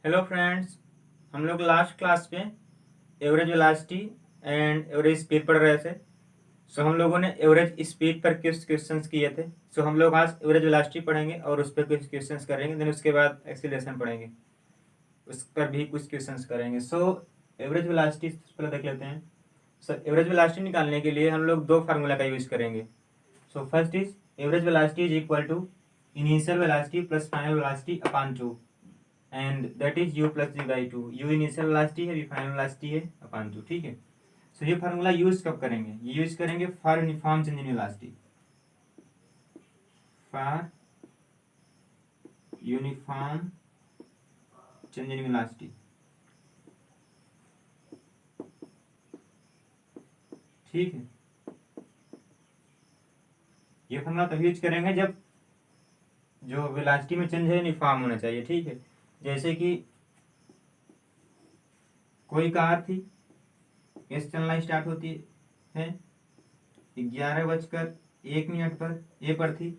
Hello friends, हम लोग last class में average velocity and average speed पढ़ रहे थे। हम लोगों ने एवरेज स्पीड पर कुछ क्वेश्चंस किए थे। हम लोग आज एवरेज वेलोसिटी पढ़ेंगे और उस पर कुछ क्वेश्चंस करेंगे। देन उसके बाद एक्सीलरेशन पढ़ेंगे, उस पर भी कुछ क्वेश्चंस करेंगे। एवरेज वेलोसिटी पहले देख लेते हैं। एवरेज वेलोसिटी निकालने के लिए हम लोग दो फार्मूला का यूज करेंगे। First is average velocity is equal to initial velocity plus final velocity upon 2 and that is u plus g by 2। U initial velocity है, v फाइनल वेलोसिटी है अपॉन 2। ठीक है। ये फार्मूला यूज कब करेंगे? ये यूज करेंगे for uniform change in velocity. For uniform change in velocity. ठीक है। ये फार्मूला तभी यूज करेंगे जब जो वेलोसिटी में चेंज है यूनिफॉर्म होना चाहिए। ठीक है। जैसे कि कोई कार थी, एस चलना स्टार्ट होती है 11:01 पर ए पर थी,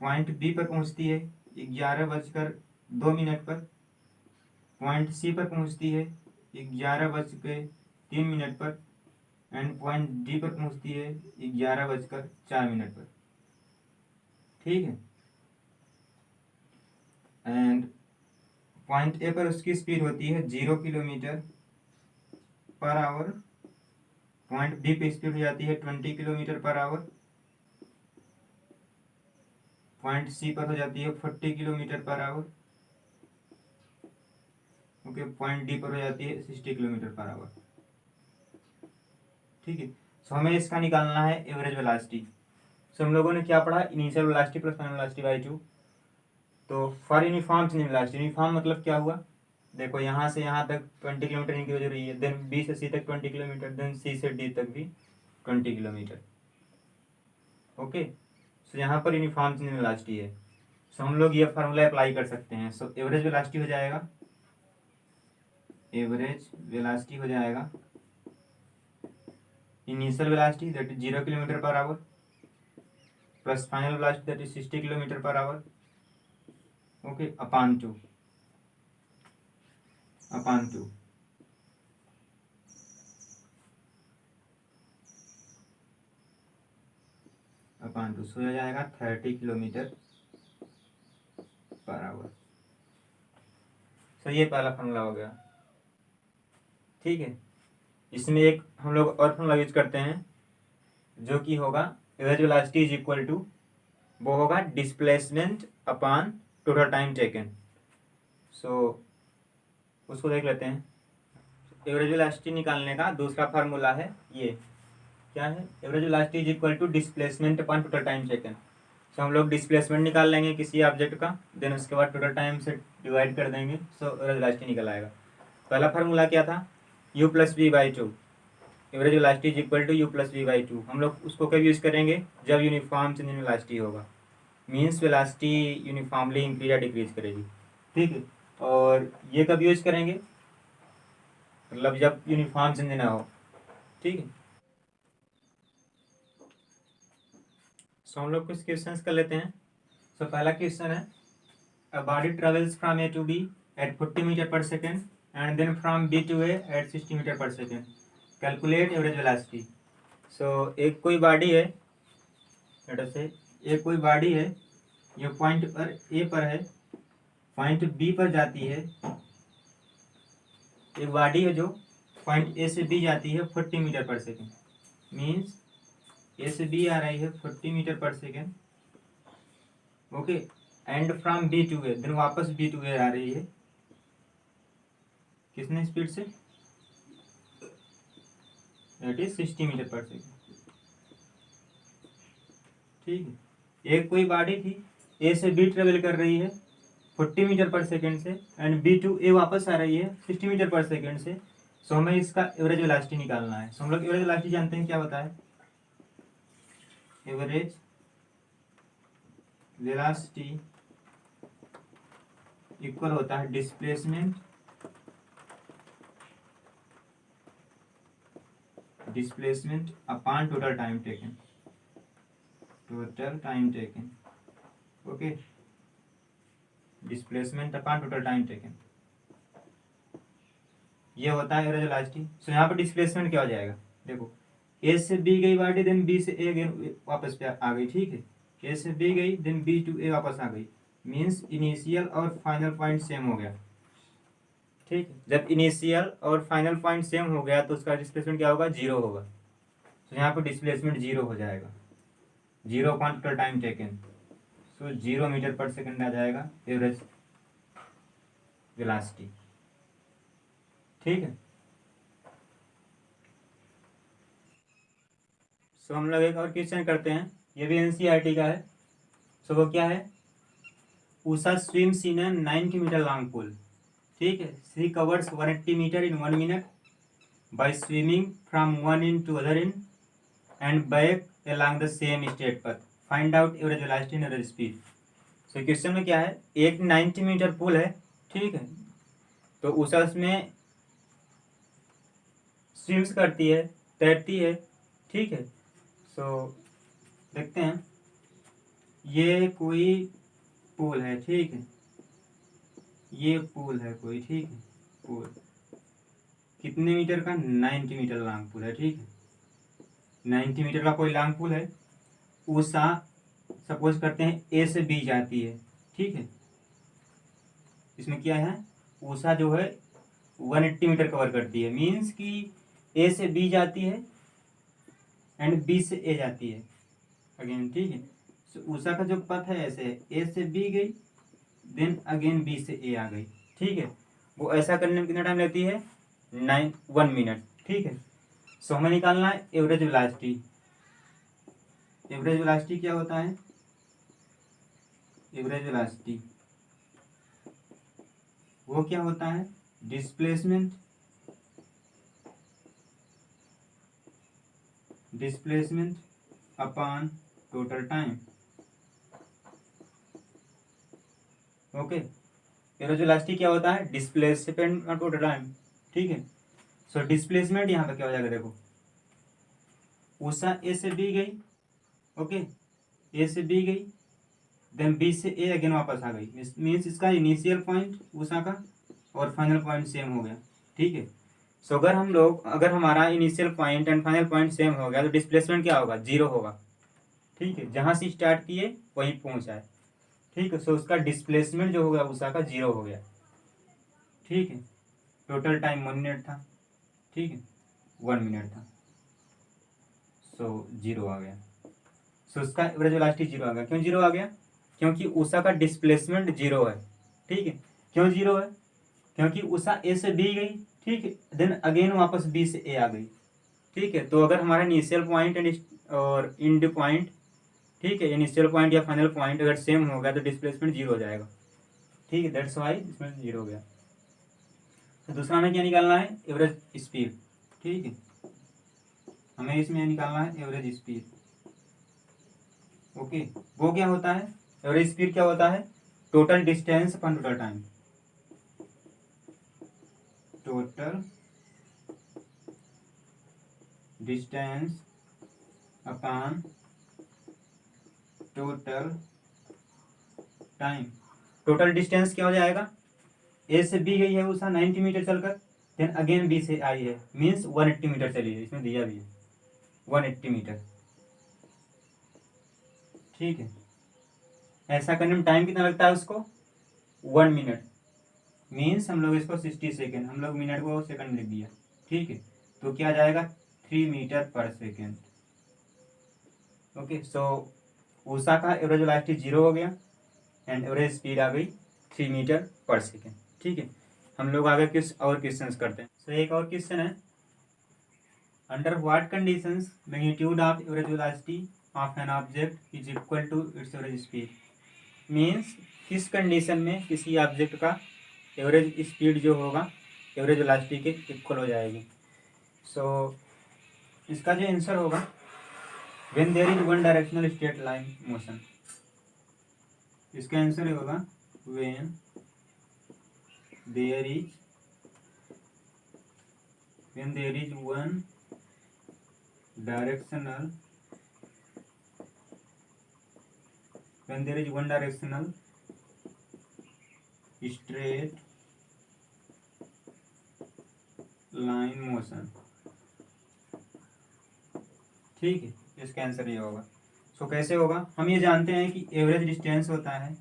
पॉइंट बी पर पहुंचती है 11:02 पर, पॉइंट सी पर पहुंचती है 11:03 पर एंड पॉइंट डी पर पहुंचती है 11:04 पर। ठीक है। एंड पॉइंट ए पर उसकी स्पीड होती है 0 किलोमीटर पर आवर, पॉइंट बी पे स्पीड हो जाती है 20 किलोमीटर पर आवर, पॉइंट सी पर हो जाती है 40 किलोमीटर पर आवर। ओके, पॉइंट डी पर हो जाती है 60 किलोमीटर पर आवर। ठीक है। हमें इसका निकालना है एवरेज वेलोसिटी। हम लोगों ने क्या पढ़ा? Initial velocity plus final velocity by 2। तो for uniform change in velocity, uniform मतलब क्या हुआ? देखो, यहाँ से यहाँ तक 20 किलोमीटर इंक्रीज हो रही है, देन बी से सी तक 20 किलोमीटर, देन सी से डी तक भी 20 किलोमीटर। ओके। यहाँ पर यूनिफॉर्म चेंज इन वेलोसिटी है। हम लोग ये फार्मूला अप्लाई कर सकते हैं। एवरेज वेलोसिटी हो जाएगा, एवरेज वेलोसिटी हो जाएगा initial velocity that is 0 kilometre पर our plus final velocity that is 60 kilometre पर our. Okay, upon 2 upon 2। Upon 2 हो जाएगा 30 किलोमीटर पर आवर। ये पहला फार्मूला हो गया। ठीक है। इसमें एक हम लोग और फार्मूला यूज करते हैं जो कि होगा average velocity is equal to, वो होगा displacement upon total time taken. उसको देख लेते हैं। एवरेज वेलोसिटी निकालने का दूसरा फार्मूला है ये। क्या है? Average velocity is equal to displacement upon total time taken. हम लोग डिस्प्लेसमेंट निकाल लेंगे किसी ऑब्जेक्ट का, देन उसके बाद टोटल टाइम से डिवाइड कर देंगे, एवरेज वेलोसिटी निकल आएगा। पहला फार्मूला क्या था? u plus v by 2। Average velocity is equal to u plus v by 2। हम लोग उसको कब यूज करेंगे? जब यूनिफॉर्म चेंज इन वेलोसिटी होगा, मीन्स वेलोसिटी यूनिफॉर्मली इंक्रीज या डिक्रीज करेगी। ठीक है। और ये कब यूज करेंगे? मतलब जब यूनिफॉर्म चेंज ना हो। ठीक है। हम लोग कुछ क्वेश्चंस कर लेते हैं। पहला क्वेश्चन है, a body travels from A to B at 40 meter per second and then from B to A at 60 meter per second. Calculate average velocity. एक कोई बॉडी है, एक कोई बॉडी है, ये पॉइंट पर ए पर है, पॉइंट बी पर जाती है। एक बॉडी है जो पॉइंट ए से बी जाती है 40 मीटर पर सेकेंड, मीन्स ए से बी आ रही है 40 मीटर पर second. Okay. And from B to A, then वापस बी टू ए आ रही है कितने स्पीड से? दैट इज 60 मीटर पर सेकेंड। ठीक है। एक कोई बॉडी थी, ए से बी ट्रेवल कर रही है 40 मीटर पर सेकेंड से, एंड बी टू ए वापस आ रही है 60 मीटर पर सेकेंड से। हमें इसका एवरेज वेलोसिटी निकालना है। हम लोग एवरेज वेलोसिटी जानते हैं, क्या होता है? एवरेज वेलोसिटी इक्वल होता है displacement upon total time taken. Okay, displacement upon total time taken. ये होता है एवरेज वेलोसिटी। सो यहाँ पे डिस्प्लेसमेंट क्या हो जाएगा, देखो ए से बी गई बाटी, देन बी से ए अगेन वापस पे आ गई, ठीक है। ए से बी गई, देन बी टू ए वापस आ गई, मीन्स इनिशियल और फाइनल पॉइंट सेम हो गया, ठीक है। जब इनिशियल और फाइनल पॉइंट सेम हो गया तो उसका डिस्प्लेसमेंट क्या होगा, जीरो होगा। तो यहाँ पे डिस्प्लेसमेंट जीरो हो जाएगा, zero upon total time taken, so 0 metre पर सेकेंड आ जाएगा एवरेज वेलोसिटी, ठीक है। सो हम लोग एक और क्वेश्चन करते हैं, ये भी एनसीईआरटी का है। सो वो क्या है, Usha swims in a 90 metre long pool, ठीक है। She covers 180 metre in 1 minute by swimming from one end to other end and back along the same straight path, find out average velocity and average speed. So question में क्या है, एक 90 metre पुल है, ठीक है। तो उषा उसमें स्विम्स करती है, तैरती है, ठीक है। सो देखते हैं, ये कोई पुल है, ठीक है। ये पुल है कोई, ठीक है। पुल कितने मीटर का, 90 मीटर लॉन्ग पुल है, ठीक है। 90 मीटर का कोई लॉन्ग पुल है। उषा सपोज करते हैं ए से बी जाती है, ठीक है। इसमें क्या है, उषा जो है 180 मीटर कवर करती है, मीन्स कि ए से बी जाती है एंड बी से ए जाती है अगेन, ठीक है। So, उषा का जो पथ है ऐसे, ए से बी गई, देन अगेन बी से ए आ गई, ठीक है। वो ऐसा करने में कितना टाइम लेती है, 1 मिनट, ठीक है। सो हमें निकालना है एवरेज वेलोसिटी। एवरेज वेलोसिटी क्या होता है, एवरेज वेलोसिटी वो क्या होता है, displacement upon total time, okay. Average velocity क्या होता है, डिस्प्लेसमेंट अपॉन टोटल टाइम, ठीक है। सो डिस्प्लेसमेंट यहाँ पे क्या हो जाएगा, देखो उषा ए से बी गई, ओके, ए से बी गई, देन बी से ए अगेन वापस आ गई, मीन्स इसका इनिशियल पॉइंट उषा का और फाइनल पॉइंट सेम हो गया, ठीक है। सो अगर हमारा initial point and final point same हो गया तो डिस्प्लेसमेंट क्या होगा, जीरो होगा, ठीक है। जहाँ से स्टार्ट किए वहीं पहुँचा है, ठीक है। सो उसका डिस्प्लेसमेंट जो होगा उषा का जीरो हो गया, ठीक है। टोटल टाइम 1 मिनट था, ठीक है, 1 मिनट था, सो जीरो आ गया। सो उसका एवरेज वेलोसिटी जीरो आ गया। क्यों जीरो आ गया, क्योंकि उषा का डिस्प्लेसमेंट जीरो है, ठीक है। क्यों जीरो है, क्योंकि उषा ए से बी गई, ठीक है, देन अगेन वापस बी से ए आ गई, ठीक है। तो अगर हमारा इनिशियल पॉइंट एंड और एंड पॉइंट, ठीक है, इनिशियल पॉइंट या फाइनल पॉइंट अगर सेम होगा तो डिस्प्लेसमेंट जीरो हो जाएगा, ठीक है। दैट्स वाई इसमें जीरो हो गया। तो दूसरा हमें क्या निकालना है, एवरेज स्पीड, ठीक है। हमें इसमें निकालना है एवरेज स्पीड, ओके। वो क्या होता है, एवरेज स्पीड क्या होता है, total distance upon total time, total distance upon total time. Total distance क्या हो जाएगा, ए से बी गई है उषा 90 मीटर चलकर, देन अगेन बी से आई है, मीन्स 180 मीटर चली है, इसमें दिया भी है 180 मीटर, ठीक है। ऐसा करने में टाइम कितना लगता है उसको, 1 मिनट, मीन्स हम लोग इसको 60 सेकेंड, हम लोग मिनट को सेकंड में लिख दिया, ठीक है। तो क्या आ जाएगा, 3 मीटर पर सेकेंड, ओके। सो उषा का एवरेज वेलोसिटी जीरो हो गया एंड एवरेज स्पीड आ गई 3 मीटर पर सेकेंड, ठीक है। हम लोग आगे कुछ और क्वेश्चंस करते हैं। सो एक और क्वेश्चन है, under what conditions magnitude of average velocity of an object is equal to its average speed, means किस कंडीशन में किसी ऑब्जेक्ट का एवरेज स्पीड जो होगा एवरेज वेलोसिटी के इक्वल हो जाएगी। सो इसका जो आंसर होगा, when there is one directional straight line motion, इसका आंसर होगा when there is one directional straight motion. ठीक है, इसका आंसर ये होगा। सो कैसे होगा, हम ये जानते हैं कि एवरेज डिस्टेंस होता है,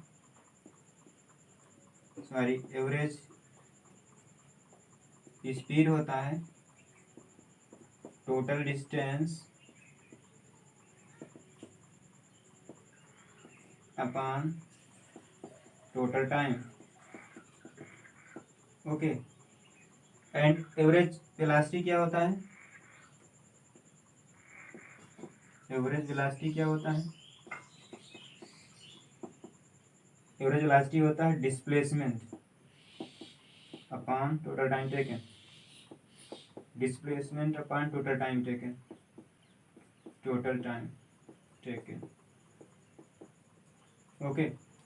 सॉरी एवरेज स्पीड होता है total distance upon total time. Okay, and average velocity क्या होता है, एवरेज वेलोसिटी क्या होता है, एवरेज वेलोसिटी होता है displacement upon total time taken, displacement upon total time taken, total time taken. Okay,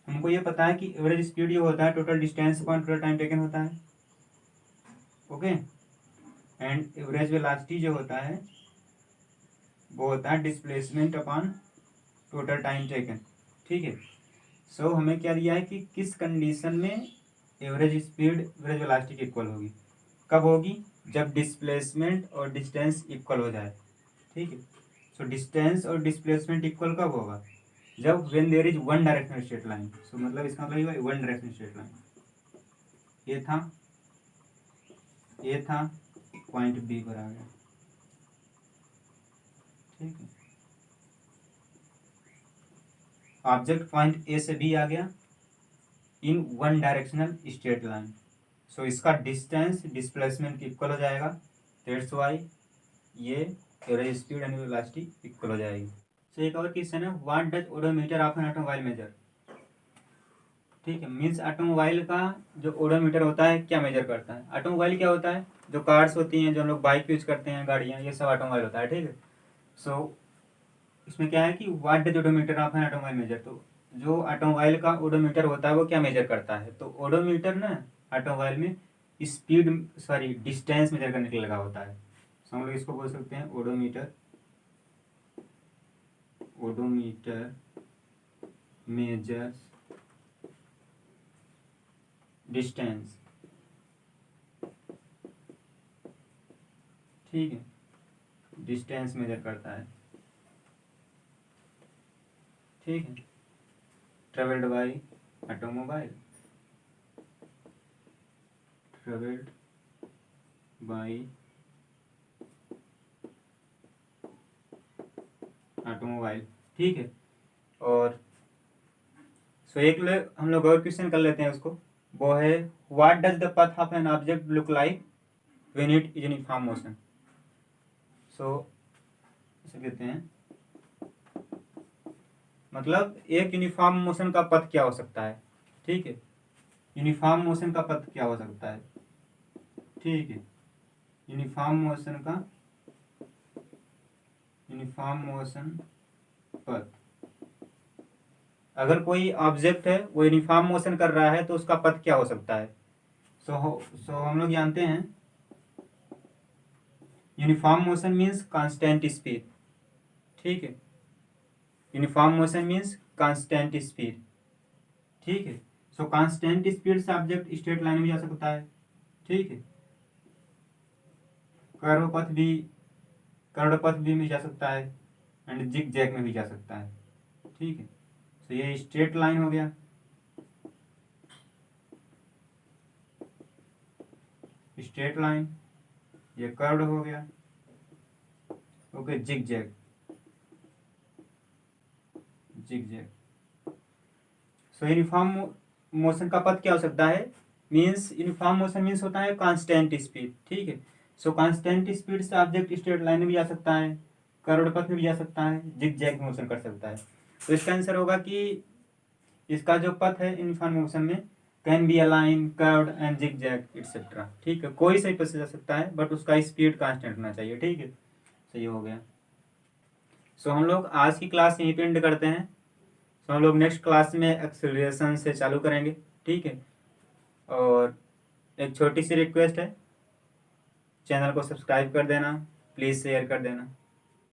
हमको ये पता है कि एवरेज स्पीड ये होता है total distance upon total time taken होता है। ओके, एंड एवरेज वेलोसिटी जो होता है वो होता है displacement upon total time taken. ठीक है, सो हमें क्या दिया है कि किस कंडीशन में एवरेज स्पीड एवरेज वेलोसिटी की इक्वल होगी, कब होगी, जब डिस्प्लेसमेंट और डिस्टेंस इक्वल हो जाए। ठीक है, सो डिस्टेंस और डिस्प्लेसमेंट इक्वल कब होगा, जब when there is one directional straight line. So मतलब इसका मतलब वन डायरेक्शनल स्ट्रेट लाइन, ये था पॉइंट बी पर आ गया। ठीक है, ऑब्जेक्ट पॉइंट ए से बी आ गया in one directional straight line. So इसका डिस्टेंस डिस्प्लेसमेंट की इक्वल हो जाएगा, दैट्स वाई ये average speed and velocity equal हो जाएगी। सो एक और क्वेश्चन है, what does odometer of an automobile measure. ठीक है, मीन्स ऑटोमोबाइल का जो ओडोमीटर होता है क्या मेजर करता है। ऑटोमोबाइल क्या होता है, जो कार्स होती हैं, जो हम लोग बाइक यूज करते हैं, गाड़ियाँ, ये सब ऑटोमोबाइल होता है। ठीक है, सो इसमें क्या है कि what does odometer of an automobile measure, तो जो ऑटोमोबाइल का ओडोमीटर होता है वो क्या मेजर करता है, तो ओडोमीटर ना ऑटोमोबाइल में स्पीड सॉरी डिस्टेंस मेजर करने के लिए लगा होता है। सो हम लोग इसको बोल सकते हैं ओडोमीटर, ओडोमीटर मेजर्स डिस्टेंस। ठीक है, डिस्टेंस मेजर करता है। ठीक है, travelled by automobile, travelled by automobile. ठीक है, और सो एक हम लोग और क्वेश्चन कर लेते हैं उसको, वो है what does the path of an object look like when it is uniform motion. So इसे कहते हैं, मतलब एक यूनिफॉर्म मोशन का पथ क्या हो सकता है। ठीक है, यूनिफॉर्म मोशन का पथ क्या हो सकता है। ठीक है, यूनिफॉर्म मोशन पथ, अगर कोई ऑब्जेक्ट है वो यूनिफॉर्म मोशन कर रहा है तो उसका पथ क्या हो सकता है। सो हम लोग जानते हैं uniform motion means constant speed. ठीक है, uniform motion means constant speed. ठीक है, सो कांस्टेंट स्पीड से ऑब्जेक्ट स्ट्रेट लाइन में जा सकता है। ठीक है, कर्व पथ भी में जा सकता है एंड जिग जैग में भी जा सकता है। ठीक है, तो ये स्ट्रेट लाइन हो गया, स्ट्रेट लाइन, ये कर्व हो गया। Okay, zig zag, so uniform motion का पथ क्या हो सकता है, मीन्स यूनिफॉर्म मोशन मीन्स होता है कांस्टेंट स्पीड। ठीक है, सो कांस्टेंट स्पीड से ऑब्जेक्ट स्ट्रेट लाइन में भी जा सकता है, कर्व्ड पथ में भी जा सकता है, जिग जैग मोशन कर सकता है। तो इसका आंसर होगा कि इसका जो पथ है यूनिफॉर्म मोशन में can be align, curved and zig zag etcetera. ठीक है, कोई सही पथ से जा सकता है बट उसका स्पीड कांस्टेंट होना चाहिए। ठीक है, सही हो गया। सो हम लोग आज की क्लास यहीं पे एंड करते हैं। सो हम लोग नेक्स्ट क्लास में एक्सेलरेशन से चालू करेंगे। ठीक है, और एक छोटी सी रिक्वेस्ट है, चैनल को सब्सक्राइब कर देना, प्लीज़ शेयर कर देना।